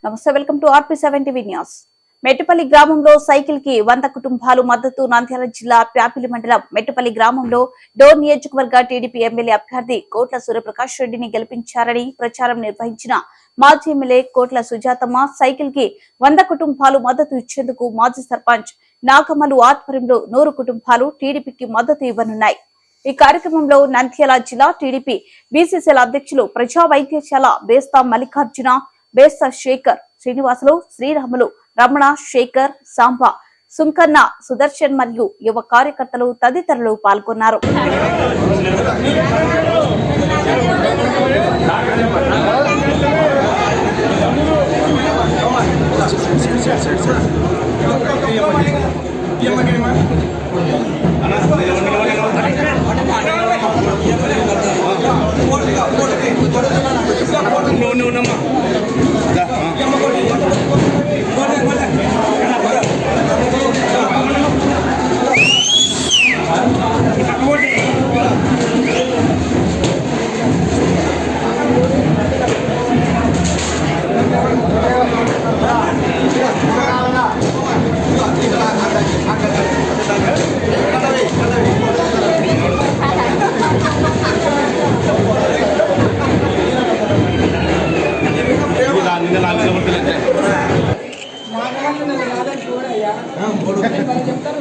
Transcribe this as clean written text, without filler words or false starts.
నమస్తే, welcome to RP7 TV news. Mettupalli గ్రామంలో cycle కి 100 కుటుంబాలు మద్దతు. నంద్యాల జిల్లా ప్యాపిలి మండలం మెట్టుపల్లి గ్రామంలో డోర్ నియోజకవర్గ టీడీపీ ఎమ్మెల్యే అభ్యర్థి కోట్ల సూర్యప్రకాష్ రెడ్డిని గెలిపించారని ప్రచారం నిర్వహించిన మాజీ ఎమ్మెల్యే కోట్ల సుజాతమ్మ సైకిల్ కి 100 కుటుంబాలు మద్దతు ఇచ్చేందుకు మాజీ సర్పంచ్ నాగమల్లు ఆధ్వర్యంలో 100 కుటుంబాలు టీడీపీకి మద్దతు ఇవ్వనున్నాయి. ఈ కార్యక్రమంలో నంద్యాల జిల్లా టీడీపీ బీసీసీఎల్ అధ్యక్షులు ప్రజా వైద్యశాల బేస్తా మల్లికార్జున, బేస్తా శేఖర్, శ్రీనివాసులు, శ్రీరాములు, రమణ, శేఖర్, సాంబ, సుంకన్న, సుదర్శన్ మరియు యువ కార్యకర్తలు తదితరులు పాల్గొన్నారు. చెప్తారు